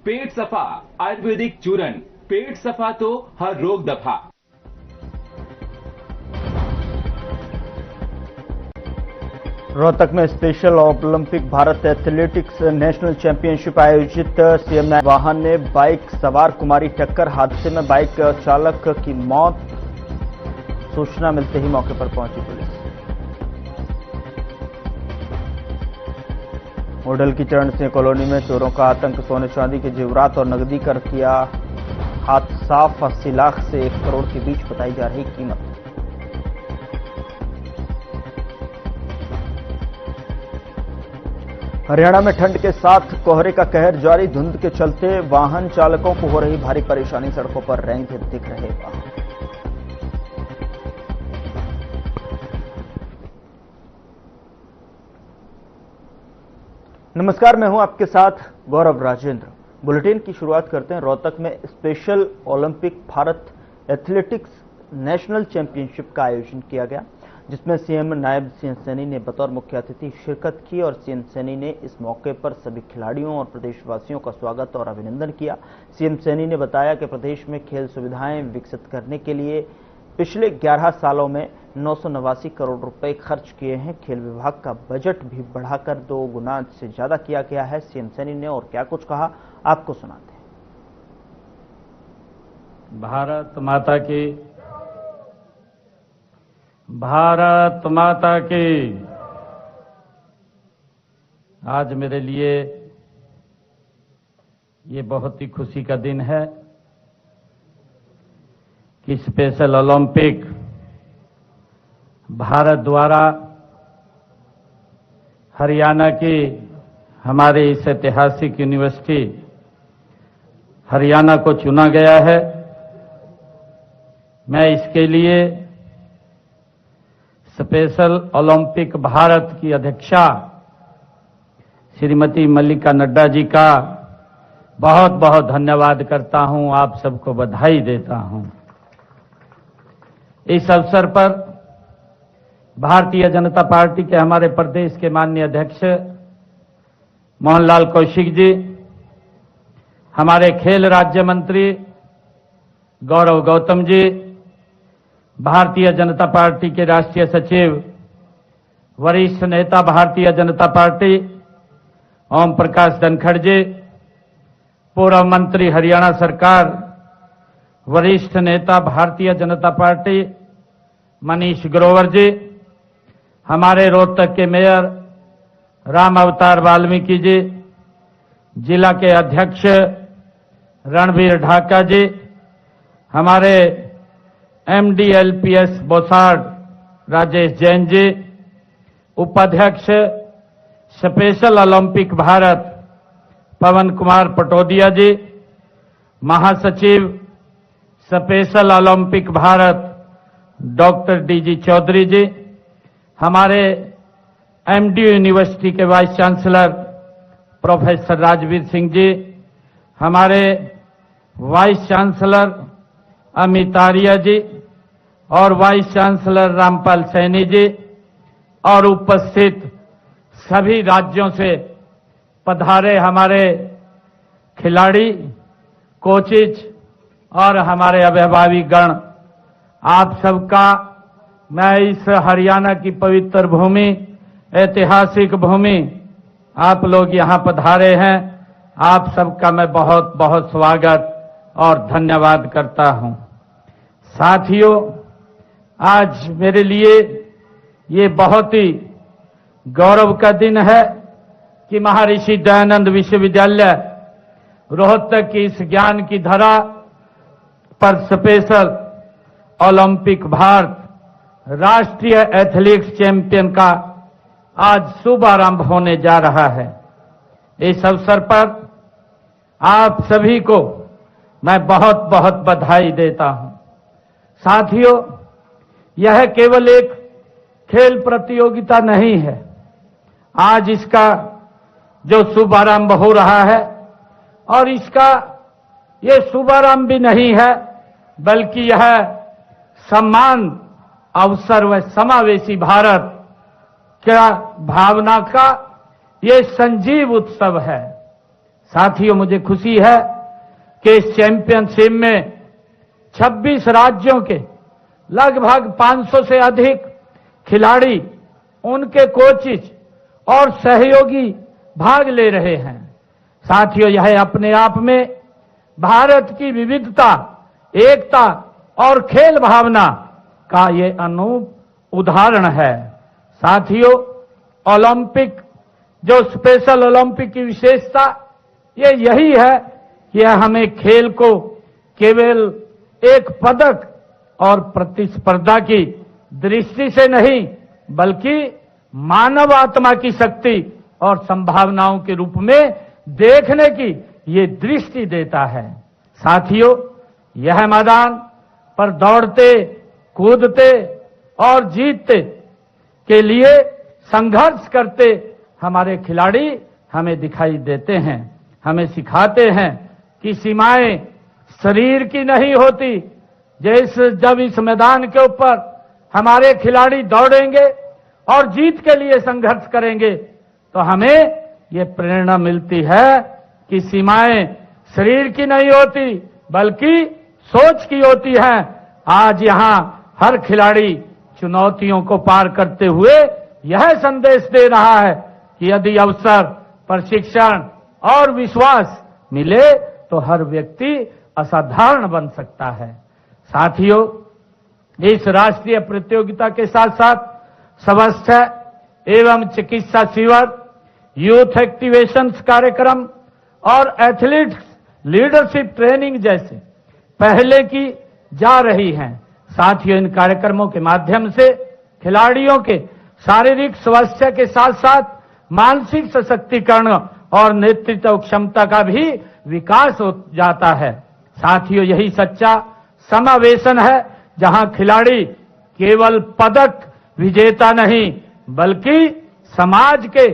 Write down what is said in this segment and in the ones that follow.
पेट सफा आयुर्वेदिक चूरन, पेट सफा तो हर रोग दफा। रोहतक में special Olympic Bharat athletics national championship आयोजित। सीएम वाहन ने बाइक सवार कुमारी टक्कर, हादसे में बाइक चालक की मौत। सूचना मिलते ही मौके पर पहुंची पुलिस। होटल की चरण सिंह कॉलोनी में चोरों का आतंक, सोने चांदी के जेवरात और नकदी कर किया हाथ साफ। 80 लाख से 1 करोड़ के बीच बताई जा रही कीमत। हरियाणा में ठंड के साथ कोहरे का कहर जारी, धुंध के चलते वाहन चालकों को हो रही भारी परेशानी। सड़कों पर रेंगे दिख रहे वाहन। नमस्कार, मैं हूं आपके साथ गौरव राजेंद्र। बुलेटिन की शुरुआत करते हैं। रोहतक में special Olympic Bharat athletics national championship का आयोजन किया गया, जिसमें सीएम नायब सीएम सैनी ने बतौर मुख्य अतिथि शिरकत की और सीएम सैनी ने इस मौके पर सभी खिलाड़ियों और प्रदेशवासियों का स्वागत और अभिनंदन किया। सीएम सैनी ने बताया कि प्रदेश में खेल सुविधाएं विकसित करने के लिए पिछले 11 सालों में 989 करोड़ रुपए खर्च किए हैं। खेल विभाग का बजट भी बढ़ाकर 2 गुना से ज्यादा किया गया है। सीएम सैनी ने और क्या कुछ कहा, आपको सुनाते हैं। भारत माता की। आज मेरे लिए ये बहुत ही खुशी का दिन है कि स्पेशल ओलंपिक भारत द्वारा हरियाणा की हमारे इस ऐतिहासिक यूनिवर्सिटी हरियाणा को चुना गया है। मैं इसके लिए स्पेशल ओलंपिक भारत की अध्यक्षा श्रीमती मल्लिका नड्डा जी का बहुत बहुत धन्यवाद करता हूं, आप सबको बधाई देता हूं। इस अवसर पर भारतीय जनता पार्टी के हमारे प्रदेश के माननीय अध्यक्ष मोहनलाल कौशिक जी, हमारे खेल राज्य मंत्री गौरव गौतम जी, भारतीय जनता पार्टी के राष्ट्रीय सचिव वरिष्ठ नेता भारतीय जनता पार्टी ओम प्रकाश धनखड़ जी, पूर्व मंत्री हरियाणा सरकार वरिष्ठ नेता भारतीय जनता पार्टी मनीष ग्रोवर जी, हमारे रोहतक के मेयर राम अवतार वाल्मीकि जी, जिला के अध्यक्ष रणवीर ढाका जी, हमारे MDLPS बोसाड राजेश जैन जी, उपाध्यक्ष स्पेशल ओलंपिक भारत पवन कुमार पटोदिया जी, महासचिव special Olympic Bharat doctor DG Chaudhary ji, हमारे MDU यूनिवर्सिटी के vice chancellor professor Rajveer Singh ji, हमारे वाइस चांसलर अमित आर्य जी और वाइस चांसलर रामपाल सैनी जी और उपस्थित सभी राज्यों से पधारे हमारे खिलाड़ी, कोचेज और हमारे अभिभावक गण, आप सबका मैं इस हरियाणा की पवित्र भूमि, ऐतिहासिक भूमि, आप लोग यहां पधारे हैं, आप सबका मैं बहुत बहुत स्वागत और धन्यवाद करता हूं। साथियों, आज मेरे लिए ये बहुत ही गौरव का दिन है कि महर्षि दयानंद विश्वविद्यालय रोहतक की इस ज्ञान की धरा पर स्पेशल ओलंपिक भारत राष्ट्रीय एथलेटिक्स चैंपियन का आज शुभारंभ होने जा रहा है। इस अवसर पर आप सभी को मैं बहुत बहुत बधाई देता हूं। साथियों, यह केवल एक खेल प्रतियोगिता नहीं है। आज इसका जो शुभारंभ हो रहा है और इसका ये शुभारंभ भी नहीं है, बल्कि यह सम्मान, अवसर व समावेशी भारत क्या भावना का ये संजीव उत्सव है। साथियों, मुझे खुशी है कि इस चैंपियनशिप में 26 राज्यों के लगभग 500 से अधिक खिलाड़ी, उनके कोचेज और सहयोगी भाग ले रहे हैं। साथियों, यह अपने आप में भारत की विविधता, एकता और खेल भावना का ये अनूप उदाहरण है। साथियों, ओलंपिक, जो स्पेशल ओलंपिक की विशेषता ये यही है कि यह हमें खेल को केवल एक पदक और प्रतिस्पर्धा की दृष्टि से नहीं, बल्कि मानव आत्मा की शक्ति और संभावनाओं के रूप में देखने की ये दृष्टि देता है। साथियों, यह मैदान पर दौड़ते, कूदते और जीतते के लिए संघर्ष करते हमारे खिलाड़ी हमें दिखाई देते हैं, हमें सिखाते हैं कि सीमाएं शरीर की नहीं होती। जब इस मैदान के ऊपर हमारे खिलाड़ी दौड़ेंगे और जीत के लिए संघर्ष करेंगे तो हमें ये प्रेरणा मिलती है कि सीमाएं शरीर की नहीं होती बल्कि सोच की होती है। आज यहां हर खिलाड़ी चुनौतियों को पार करते हुए यह संदेश दे रहा है कि यदि अवसर, प्रशिक्षण और विश्वास मिले तो हर व्यक्ति असाधारण बन सकता है। साथियों, इस राष्ट्रीय प्रतियोगिता के साथ साथ स्वास्थ्य एवं चिकित्सा शिविर, यूथ एक्टिवेशन कार्यक्रम और एथलीट्स लीडरशिप ट्रेनिंग जैसे पहले की जा रही हैं। साथियों, इन कार्यक्रमों के माध्यम से खिलाड़ियों के शारीरिक स्वास्थ्य के साथ साथ मानसिक सशक्तिकरण और नेतृत्व क्षमता का भी विकास हो जाता है। साथियों, यही सच्चा समावेशन है जहां खिलाड़ी केवल पदक विजेता नहीं बल्कि समाज के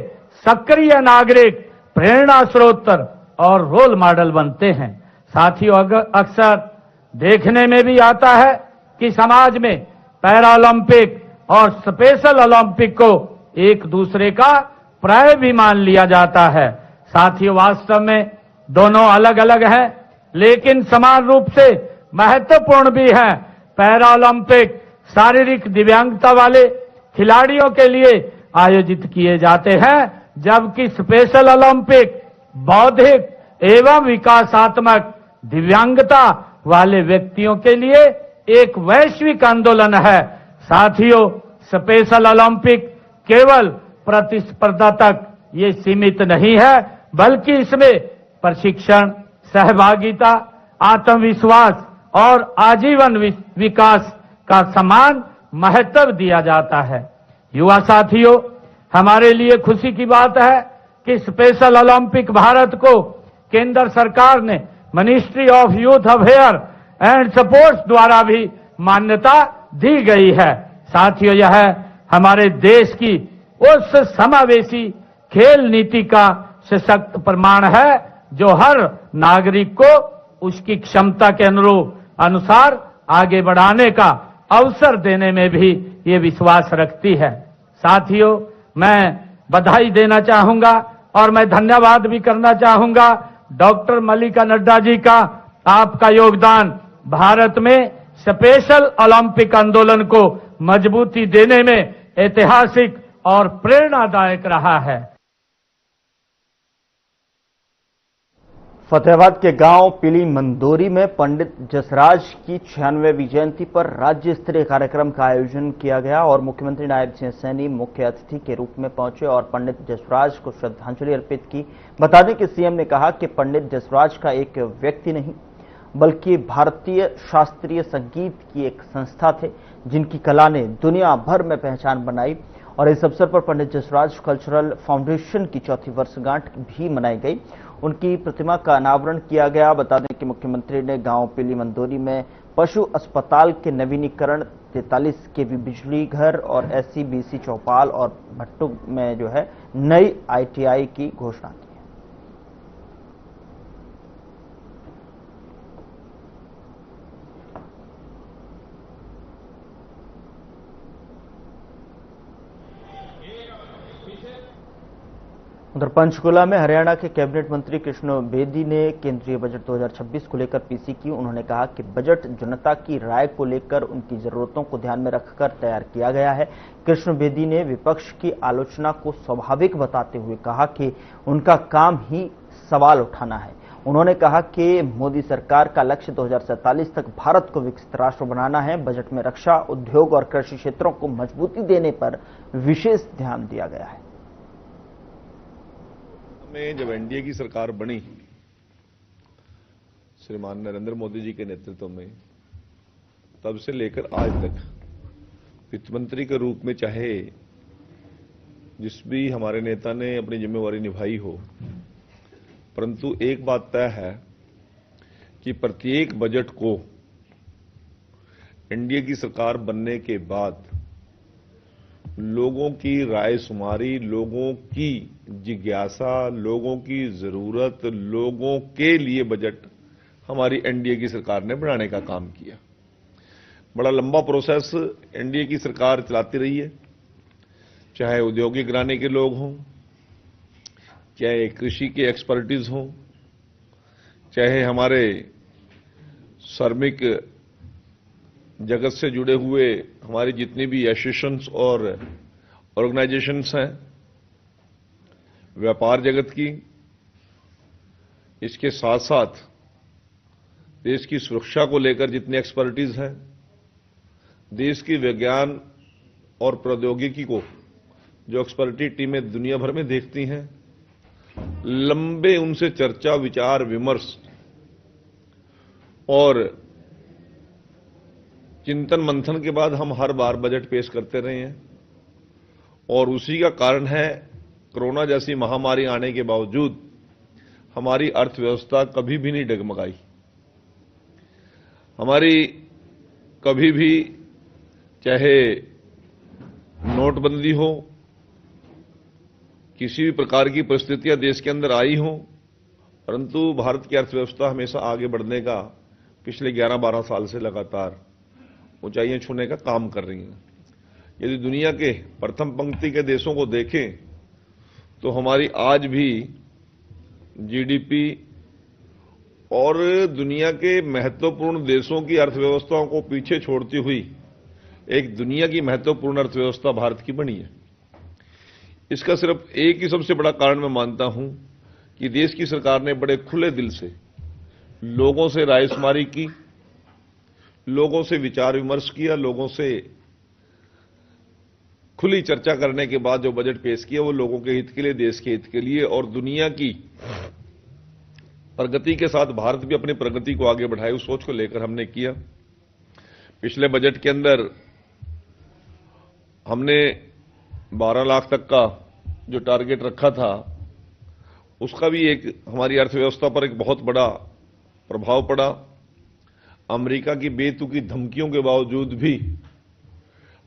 सक्रिय नागरिक, प्रेरणा स्रोत और रोल मॉडल बनते हैं। साथियों, अक्सर देखने में भी आता है कि समाज में पैरा ओलंपिक और स्पेशल ओलंपिक को एक दूसरे का पर्याय भी मान लिया जाता है। साथियों, वास्तव में दोनों अलग अलग हैं लेकिन समान रूप से महत्वपूर्ण भी हैं। पैरा ओलंपिक शारीरिक दिव्यांगता वाले खिलाड़ियों के लिए आयोजित किए जाते हैं, जबकि स्पेशल ओलंपिक बौद्धिक एवं विकासात्मक दिव्यांगता वाले व्यक्तियों के लिए एक वैश्विक आंदोलन है। साथियों, स्पेशल ओलंपिक केवल प्रतिस्पर्धा तक ये सीमित नहीं है बल्कि इसमें प्रशिक्षण, सहभागिता, आत्मविश्वास और आजीवन विकास का समान महत्व दिया जाता है। युवा साथियों, हमारे लिए खुशी की बात है कि स्पेशल ओलंपिक भारत को केंद्र सरकार ने ministry of youth affair and sports द्वारा भी मान्यता दी गई है। साथियों, यह हमारे देश की उस समावेशी खेल नीति का सशक्त प्रमाण है जो हर नागरिक को उसकी क्षमता के अनुसार आगे बढ़ाने का अवसर देने में भी ये विश्वास रखती है। साथियों, मैं बधाई देना चाहूंगा और मैं धन्यवाद भी करना चाहूंगा डॉक्टर मल्लिका नड्डा जी का। आपका योगदान भारत में स्पेशल ओलंपिक आंदोलन को मजबूती देने में ऐतिहासिक और प्रेरणादायक रहा है। फतेहाबाद के गांव पीली मंदोरी में पंडित जसराज की 96वीं जयंती पर राज्य स्तरीय कार्यक्रम का आयोजन किया गया और मुख्यमंत्री नायब सिंह सैनी मुख्य अतिथि के रूप में पहुंचे और पंडित जसराज को श्रद्धांजलि अर्पित की। बता दें कि सीएम ने कहा कि पंडित जसराज का एक व्यक्ति नहीं बल्कि भारतीय शास्त्रीय संगीत की एक संस्था थे जिनकी कला ने दुनिया भर में पहचान बनाई। और इस अवसर पर पंडित जसराज कल्चरल फाउंडेशन की 4थी वर्षगांठ भी मनाई गई। उनकी प्रतिमा का अनावरण किया गया। बता दें कि मुख्यमंत्री ने गांव पीली मंदोरी में पशु अस्पताल के नवीनीकरण, 43 केवी बिजली घर और SC-BC चौपाल और भट्टू में जो है नई ITI की घोषणा की। उधर पंचकुला में हरियाणा के कैबिनेट मंत्री कृष्ण बेदी ने केंद्रीय बजट 2026 को लेकर पीसी की। उन्होंने कहा कि बजट जनता की राय को लेकर उनकी जरूरतों को ध्यान में रखकर तैयार किया गया है। कृष्ण बेदी ने विपक्ष की आलोचना को स्वाभाविक बताते हुए कहा कि उनका काम ही सवाल उठाना है। उन्होंने कहा कि मोदी सरकार का लक्ष्य 2047 तक भारत को विकसित राष्ट्र बनाना है। बजट में रक्षा, उद्योग और कृषि क्षेत्रों को मजबूती देने पर विशेष ध्यान दिया गया है। में जब एनडीए की सरकार बनी श्रीमान नरेंद्र मोदी जी के नेतृत्व में, तब से लेकर आज तक वित्त मंत्री के रूप में चाहे जिस भी हमारे नेता ने अपनी जिम्मेवारी निभाई हो, परंतु एक बात तय है कि प्रत्येक बजट को एनडीए की सरकार बनने के बाद लोगों की राय शुमारी, लोगों की जिज्ञासा, लोगों की जरूरत, लोगों के लिए बजट हमारी एनडीए की सरकार ने बनाने का काम किया। बड़ा लंबा प्रोसेस एनडीए की सरकार चलाती रही है, चाहे औद्योगिक घराने के लोग हों, चाहे कृषि के एक्सपर्टीज हों, चाहे हमारे श्रमिक जगत से जुड़े हुए हमारी जितनी भी एसोसिएशंस और ऑर्गेनाइजेशंस हैं, व्यापार जगत की, इसके साथ साथ देश की सुरक्षा को लेकर जितनी एक्सपर्टीज है, देश की विज्ञान और प्रौद्योगिकी को जो एक्सपर्टी टीमें दुनिया भर में देखती हैं, लंबे उनसे चर्चा, विचार विमर्श और चिंतन मंथन के बाद हम हर बार बजट पेश करते रहे हैं। और उसी का कारण है कोरोना जैसी महामारी आने के बावजूद हमारी अर्थव्यवस्था कभी भी नहीं डगमगाई। हमारी कभी भी, चाहे नोटबंदी हो, किसी भी प्रकार की परिस्थितियां देश के अंदर आई हो, परंतु भारत की अर्थव्यवस्था हमेशा आगे बढ़ने का पिछले 11-12 साल से लगातार ऊंचाइयां छूने का काम कर रही हैं। यदि दुनिया के प्रथम पंक्ति के देशों को देखें तो हमारी आज भी जीडीपी और दुनिया के महत्वपूर्ण देशों की अर्थव्यवस्थाओं को पीछे छोड़ती हुई एक दुनिया की महत्वपूर्ण अर्थव्यवस्था भारत की बनी है। इसका सिर्फ एक ही सबसे बड़ा कारण मैं मानता हूं कि देश की सरकार ने बड़े खुले दिल से लोगों से रायशुमारी की, लोगों से विचार विमर्श किया, लोगों से खुली चर्चा करने के बाद जो बजट पेश किया वो लोगों के हित के लिए, देश के हित के लिए और दुनिया की प्रगति के साथ भारत भी अपनी प्रगति को आगे बढ़ाए, उस सोच को लेकर हमने किया। पिछले बजट के अंदर हमने 12 लाख तक का जो टारगेट रखा था, उसका भी एक हमारी अर्थव्यवस्था पर एक बहुत बड़ा प्रभाव पड़ा। अमेरिका की बेतुकी धमकियों के बावजूद भी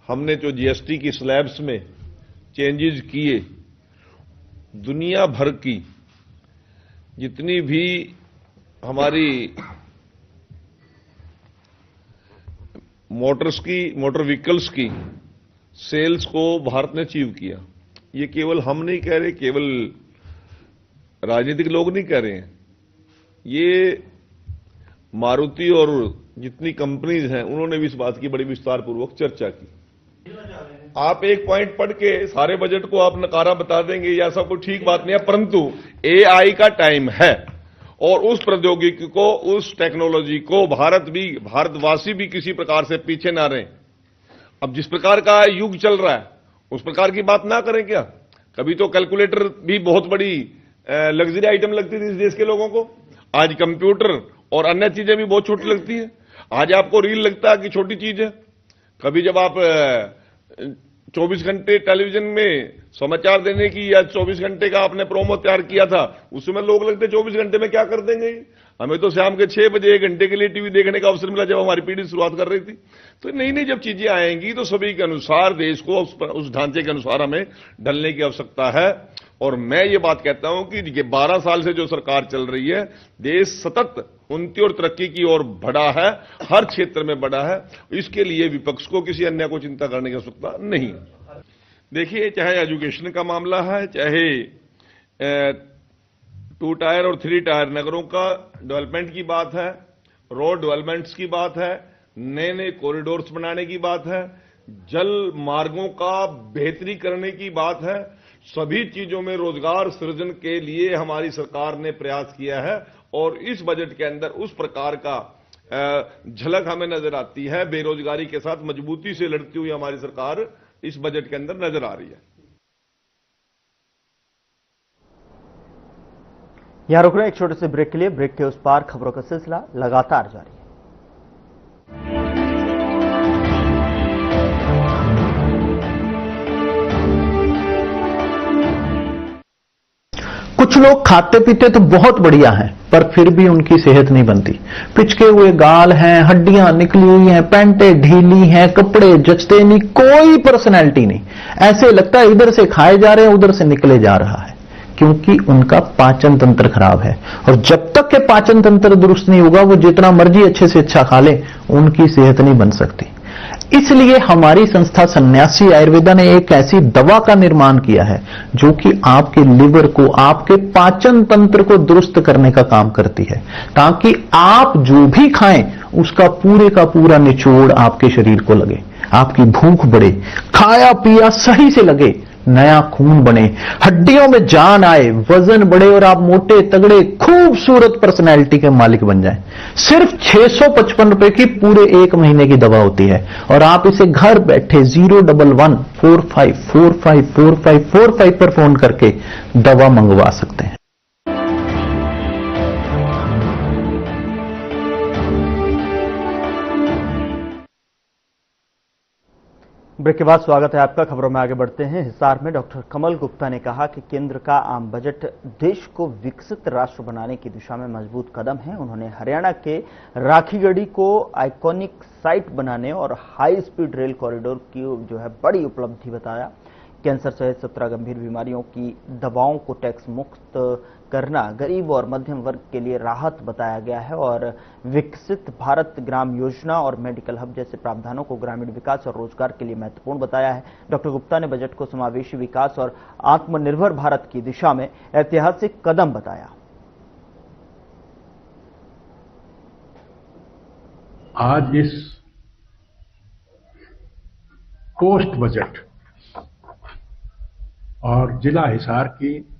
हमने जो जीएसटी की स्लैब्स में चेंजेस किए, दुनिया भर की जितनी भी हमारी मोटर व्हीकल्स की सेल्स को भारत ने अचीव किया। ये केवल हम नहीं कह रहे, केवल राजनीतिक लोग नहीं कह रहे हैं, ये मारुति और जितनी कंपनीज हैं उन्होंने भी इस बात की बड़ी विस्तार पूर्वक चर्चा की। आप एक पॉइंट पढ़ के सारे बजट को आप नकारा बता देंगे, या सब कुछ ठीक बात नहीं है, परंतु एआई का टाइम है और उस प्रौद्योगिकी को, उस टेक्नोलॉजी को भारतवासी भी किसी प्रकार से पीछे ना रहे। अब जिस प्रकार का युग चल रहा है उस प्रकार की बात ना करें क्या? कभी तो कैलकुलेटर भी बहुत बड़ी लग्जरी आइटम लगती थी इस देश के लोगों को, आज कंप्यूटर और अन्य चीजें भी बहुत छोटी लगती है। आज आपको रील लगता है कि छोटी चीज है। कभी जब आप 24 घंटे टेलीविजन में समाचार देने की या 24 घंटे का आपने प्रोमो तैयार किया था, उस समय लोग लगते 24 घंटे में क्या कर देंगे। हमें तो शाम के 6 बजे 1 घंटे के लिए टीवी देखने का अवसर मिला जब हमारी पीढ़ी शुरुआत कर रही थी। तो नई नई जब चीजें आएंगी तो सभी के अनुसार देश को उस ढांचे के अनुसार हमें ढलने की आवश्यकता है। और मैं ये बात कहता हूं कि ये 12 साल से जो सरकार चल रही है, देश सतत उन्नति और तरक्की की ओर बढ़ा है, हर क्षेत्र में बढ़ा है। इसके लिए विपक्ष को किसी अन्य को चिंता करने की आवश्यकता नहीं। देखिए, चाहे एजुकेशन का मामला है, चाहे 2 टायर और 3 टायर नगरों का डेवलपमेंट की बात है, रोड डेवलपमेंट्स की बात है, नए नए कॉरिडोर्स बनाने की बात है, जल मार्गों का बेहतरी करने की बात है। सभी चीजों में रोजगार सृजन के लिए हमारी सरकार ने प्रयास किया है और इस बजट के अंदर उस प्रकार का झलक हमें नजर आती है। बेरोजगारी के साथ मजबूती से लड़ती हुई हमारी सरकार इस बजट के अंदर नजर आ रही है। यहां रुक रहे हैं एक छोटे से ब्रेक के लिए। ब्रेक के उस पार खबरों का सिलसिला लगातार जारी है। कुछ लोग खाते पीते तो बहुत बढ़िया हैं, पर फिर भी उनकी सेहत नहीं बनती। पिचके हुए गाल हैं, हड्डियां निकली हुई हैं, पैंटें ढीली हैं, कपड़े जचते नहीं, कोई पर्सनैलिटी नहीं। ऐसे लगता है इधर से खाए जा रहे हैं, उधर से निकले जा रहा है, क्योंकि उनका पाचन तंत्र खराब है। और जब तक के पाचन तंत्र दुरुस्त नहीं होगा, वो जितना मर्जी अच्छे से अच्छा खा ले, उनकी सेहत नहीं बन सकती। इसलिए हमारी संस्था सन्यासी आयुर्वेदा ने एक ऐसी दवा का निर्माण किया है जो कि आपके लिवर को, आपके पाचन तंत्र को दुरुस्त करने का काम करती है, ताकि आप जो भी खाएं उसका पूरे का पूरा निचोड़ आपके शरीर को लगे, आपकी भूख बढ़े, खाया पिया सही से लगे, नया खून बने, हड्डियों में जान आए, वजन बढ़े और आप मोटे तगड़े खूबसूरत पर्सनैलिटी के मालिक बन जाएं। सिर्फ 655 रुपए की पूरे 1 महीने की दवा होती है और आप इसे घर बैठे 01145454545 पर फोन करके दवा मंगवा सकते हैं। ब्रेक के बाद स्वागत है आपका। खबरों में आगे बढ़ते हैं। हिसार में डॉक्टर कमल गुप्ता ने कहा कि केंद्र का आम बजट देश को विकसित राष्ट्र बनाने की दिशा में मजबूत कदम है। उन्होंने हरियाणा के राखीगढ़ी को आइकॉनिक साइट बनाने और हाई स्पीड रेल कॉरिडोर की जो है बड़ी उपलब्धि बताया। कैंसर सहित 17 गंभीर बीमारियों की दवाओं को टैक्स मुक्त करना गरीब और मध्यम वर्ग के लिए राहत बताया गया है और विकसित भारत ग्राम योजना और मेडिकल हब जैसे प्रावधानों को ग्रामीण विकास और रोजगार के लिए महत्वपूर्ण बताया है। डॉक्टर गुप्ता ने बजट को समावेशी विकास और आत्मनिर्भर भारत की दिशा में ऐतिहासिक कदम बताया। आज इस पोस्ट बजट और जिला हिसार की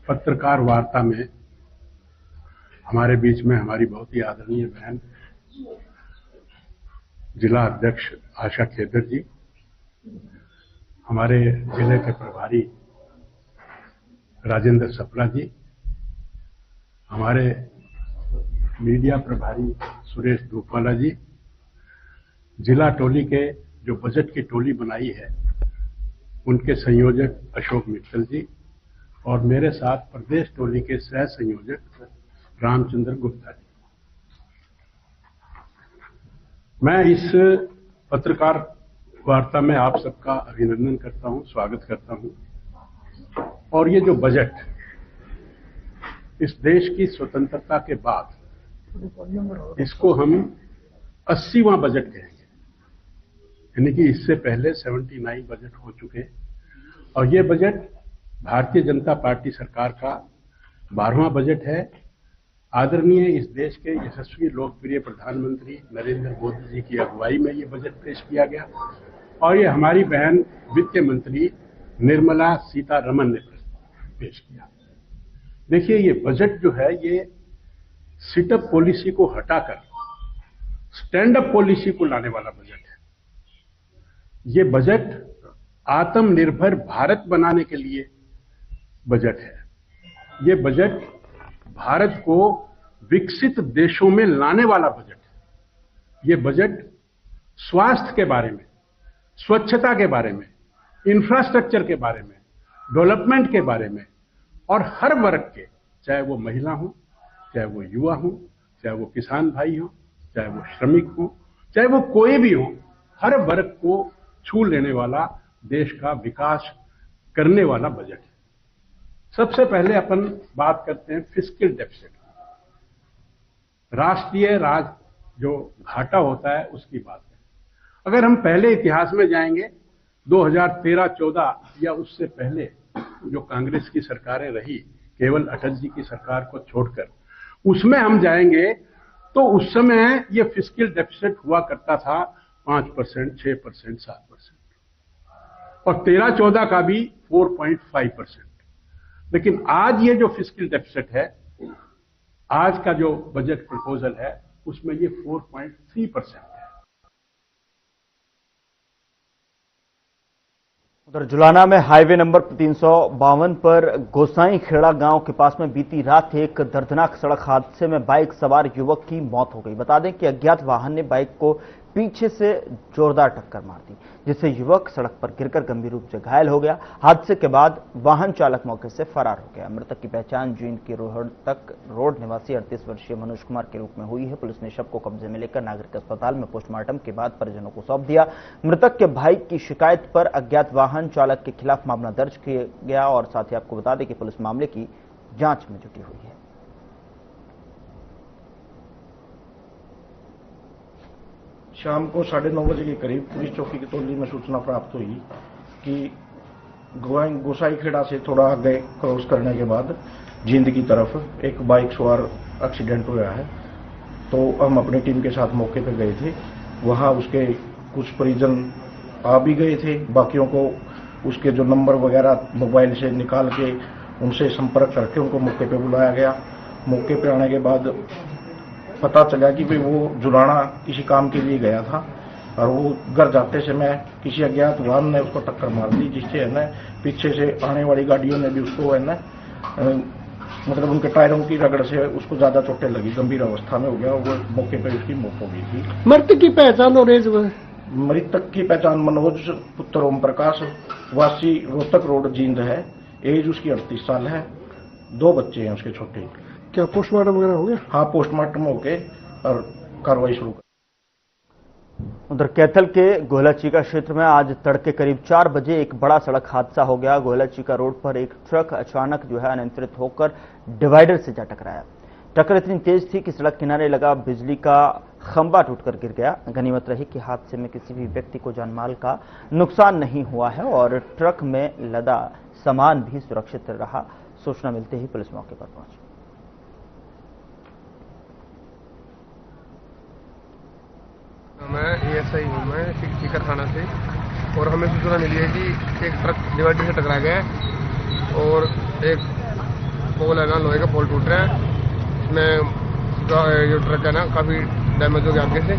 पत्रकार वार्ता में हमारे बीच में हमारी बहुत ही आदरणीय बहन जिला अध्यक्ष आशा खेदर जी, हमारे जिले के प्रभारी राजेंद्र सपला जी, हमारे मीडिया प्रभारी सुरेश धूपवाला जी, जिला टोली के जो बजट की टोली बनाई है उनके संयोजक अशोक मित्तल जी और मेरे साथ प्रदेश टोली के सह संयोजक रामचंद्र गुप्ता जी। मैं इस पत्रकार वार्ता में आप सबका अभिनंदन करता हूं, स्वागत करता हूं। और ये जो बजट इस देश की स्वतंत्रता के बाद, इसको हम 80वां बजट कहेंगे, यानी कि इससे पहले 79 बजट हो चुके और ये बजट भारतीय जनता पार्टी सरकार का 12वां बजट है। आदरणीय इस देश के यशस्वी लोकप्रिय प्रधानमंत्री नरेंद्र मोदी जी की अगुवाई में ये बजट पेश किया गया और ये हमारी बहन वित्त मंत्री निर्मला सीतारमण ने पेश किया। देखिए, ये बजट जो है ये सिटअप पॉलिसी को हटाकर स्टैंड अप पॉलिसी को लाने वाला बजट है। ये बजट आत्मनिर्भर भारत बनाने के लिए बजट है। ये बजट भारत को विकसित देशों में लाने वाला बजट है। ये बजट स्वास्थ्य के बारे में, स्वच्छता के बारे में, इंफ्रास्ट्रक्चर के बारे में, डेवलपमेंट के बारे में और हर वर्ग के, चाहे वो महिला हो, चाहे वो युवा हो, चाहे वो किसान भाई हो, चाहे वो श्रमिक हो, चाहे वो कोई भी हो, हर वर्ग को छू लेने वाला, देश का विकास करने वाला बजट है। सबसे पहले अपन बात करते हैं फिस्कल डेफिसिट, राष्ट्रीय राज जो घाटा होता है उसकी बात है। अगर हम पहले इतिहास में जाएंगे 2013-14 या उससे पहले जो कांग्रेस की सरकारें रही, केवल अटल जी की सरकार को छोड़कर, उसमें हम जाएंगे तो उस समय ये फिस्कल डेफिसिट हुआ करता था 5%, 6%, 7%, और 13-14 का भी 4.5%। लेकिन आज ये जो फिस्कल डेफिसिट है, आज का जो बजट प्रपोजल है, उसमें ये 4.3% है। उधर जुलाना में हाईवे नंबर 352 पर गोसाई खेड़ा गांव के पास में बीती रात एक दर्दनाक सड़क हादसे में बाइक सवार युवक की मौत हो गई। बता दें कि अज्ञात वाहन ने बाइक को पीछे से जोरदार टक्कर मार दी, जिससे युवक सड़क पर गिरकर गंभीर रूप से घायल हो गया। हादसे के बाद वाहन चालक मौके से फरार हो गया। मृतक की पहचान जींद के रोहतक रोड निवासी 38 वर्षीय मनोज कुमार के रूप में हुई है। पुलिस ने शव को कब्जे में लेकर नागरिक अस्पताल में पोस्टमार्टम के बाद परिजनों को सौंप दिया। मृतक के भाई की शिकायत पर अज्ञात वाहन चालक के खिलाफ मामला दर्ज किया गया और साथ ही आपको बता दें कि पुलिस मामले की जांच में जुटी हुई है। शाम को 9:30 बजे के करीब पुलिस चौकी की टोली में सूचना प्राप्त हुई कि गोसाईखेड़ा से थोड़ा आगे क्रॉस करने के बाद जींद की तरफ एक बाइक सवार एक्सीडेंट हुआ है। तो हम अपनी टीम के साथ मौके पर गए थे। वहां उसके कुछ परिजन आ भी गए थे, बाकियों को उसके जो नंबर वगैरह मोबाइल से निकाल के उनसे संपर्क करके उनको मौके पर बुलाया गया। मौके पर आने के बाद पता चला कि भाई वो जुलाना किसी काम के लिए गया था और वो घर जाते समय किसी अज्ञात वाहन ने उसको टक्कर मार दी, जिससे है ना पीछे से आने वाली गाड़ियों ने भी उसको है ना मतलब उनके टायरों की रगड़ से उसको ज्यादा चोटें लगी, गंभीर अवस्था में हो गया। वो मौके पर उसकी मौत हो गई थी। मृतक की पहचान और एज? मृतक की पहचान मनोज पुत्र ओम प्रकाश वासी रोहतक रोड जींद है। एज उसकी 38 साल है। 2 बच्चे हैं उसके छोटे। क्या पोस्टमार्टम वगैरह हो गया? हाँ, पोस्टमार्टम हो गए और कार्रवाई शुरू कर। उधर कैथल के गोहलाचीका क्षेत्र में आज तड़के करीब 4 बजे एक बड़ा सड़क हादसा हो गया। गोहलाचीका रोड पर एक ट्रक अचानक अनियंत्रित होकर डिवाइडर से जा टकराया। टक्कर इतनी तेज थी कि सड़क किनारे लगा बिजली का खंभा टूटकर गिर गया। गनीमत रही कि हादसे में किसी भी व्यक्ति को जानमाल का नुकसान नहीं हुआ है और ट्रक में लदा सामान भी सुरक्षित रहा। सूचना मिलते ही पुलिस मौके पर पहुंची। मैं एएसआई हूँ, मैं सीकर थाना से, और हमें सूचना मिली है कि एक ट्रक डिवाइडर से टकरा गया है और एक पोल है ना, लोहे का पोल टूट रहा है। इसमें जो ट्रक है ना काफ़ी डैमेज हो गया आगे से।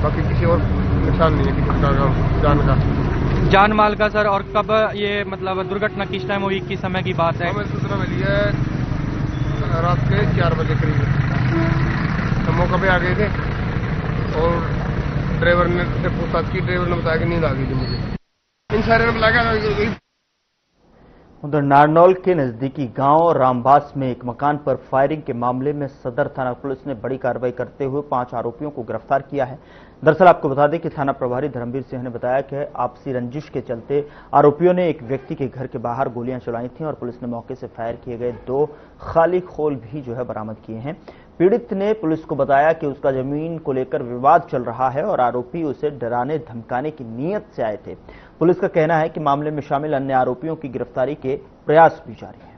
बाकी किसी और नुकसान नहीं है किसी प्रकार का जान माल का सर। और कब ये मतलब दुर्घटना किस टाइम हुई, किस समय की बात है? हमें सूचना मिली है रात के 4 बजे करीब। हम मौके पे आ गए थे और ड्राइवर ने से पूछताछ की। ड्राइवर ने बताया कि नींद आ गई थी मुझे। इन सारे ने बुलाया। उधर नारनौल के नजदीकी गांव रामबास में एक मकान पर फायरिंग के मामले में सदर थाना पुलिस ने बड़ी कार्रवाई करते हुए 5 आरोपियों को गिरफ्तार किया है। दरअसल आपको बता दें कि थाना प्रभारी धर्मवीर सिंह ने बताया कि आपसी रंजिश के चलते आरोपियों ने एक व्यक्ति के घर के बाहर गोलियां चलाई थीं और पुलिस ने मौके से फायर किए गए 2 खाली खोल भी बरामद किए हैं। पीड़ित ने पुलिस को बताया कि उसका जमीन को लेकर विवाद चल रहा है और आरोपी उसे डराने धमकाने की नीयत से आए थे। पुलिस का कहना है कि मामले में शामिल अन्य आरोपियों की गिरफ्तारी के प्रयास भी जारी हैं।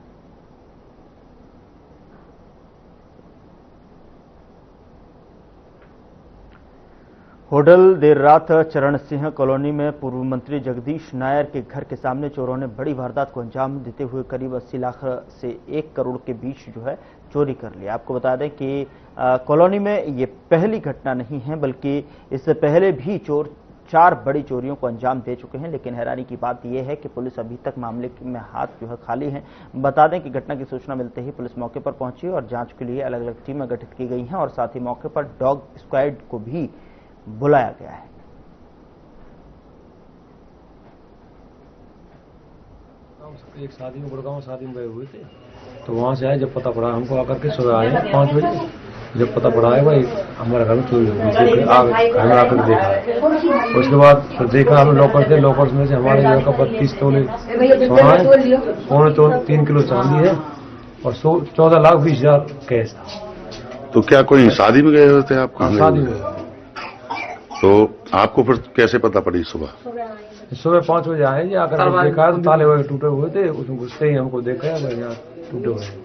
होडल देर रात चरण सिंह कॉलोनी में पूर्व मंत्री जगदीश नायर के घर के सामने चोरों ने बड़ी वारदात को अंजाम देते हुए करीब 80 लाख से 1 करोड़ के बीच चोरी कर लिया। आपको बता दें कि कॉलोनी में ये पहली घटना नहीं है, बल्कि इससे पहले भी चोर 4 बड़ी चोरियों को अंजाम दे चुके हैं। लेकिन हैरानी की बात यह है कि पुलिस अभी तक मामले में हाथ खाली है। बता दें कि घटना की सूचना मिलते ही पुलिस मौके पर पहुंची और जांच के लिए अलग अलग टीमें गठित की गई हैं और साथ ही मौके पर डॉग स्क्वाड को भी बुलाया गया है। एक शादी में गुड़गांव शादी में गए हुए थे, तो वहां से आए। जब पता पड़ा हमको आकर के सुबह आए 5 बजे। जब पता पड़ा है भाई हमारे घर में चोरी हो गई, घर में आकर देखा। उसके बाद फिर देखा हम लॉकर थे, लॉकर में से हमारे घर का 32 तोले सोना है, 3 किलो चांदी है और 14,20,000 कैश। तो क्या कोई शादी में गए हुए थे आप? शादी में। तो आपको फिर कैसे पता पड़ी सुबह? सुबह 5 बजे आए जी, आकर हमने देखा तो ताले वगैरह टूटे हुए थे, उसमें घुसते ही हमको देखा यहाँ टूटे हुए हैं।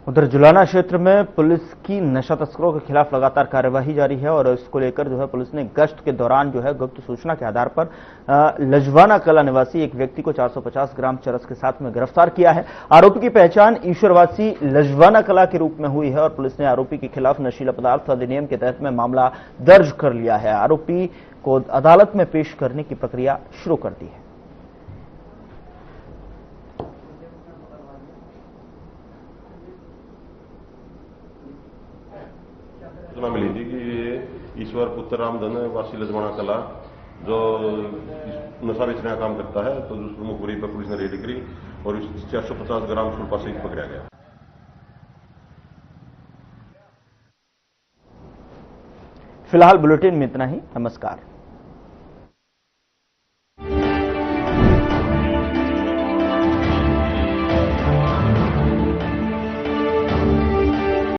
उधर जुलाना क्षेत्र में पुलिस की नशा तस्करों के खिलाफ लगातार कार्यवाही जारी है और इसको लेकर जो है पुलिस ने गश्त के दौरान जो है गुप्त सूचना के आधार पर लजवाना कला निवासी एक व्यक्ति को 450 ग्राम चरस के साथ में गिरफ्तार किया है। आरोपी की पहचान ईश्वरवासी लजवाना कला के रूप में हुई है और पुलिस ने आरोपी के खिलाफ नशीला पदार्थ अधिनियम के तहत में मामला दर्ज कर लिया है। आरोपी को अदालत में पेश करने की प्रक्रिया शुरू कर दी है। सूचना मिली थी कि ये ईश्वर पुत्र रामधन वासी लजवाना कला जो नशा बेचने का काम करता है, तो उस मुखबरी पर पुलिस ने रेड करी और 450 ग्राम सुल्फा सहित पकड़ा गया। फिलहाल बुलेटिन में इतना ही। नमस्कार।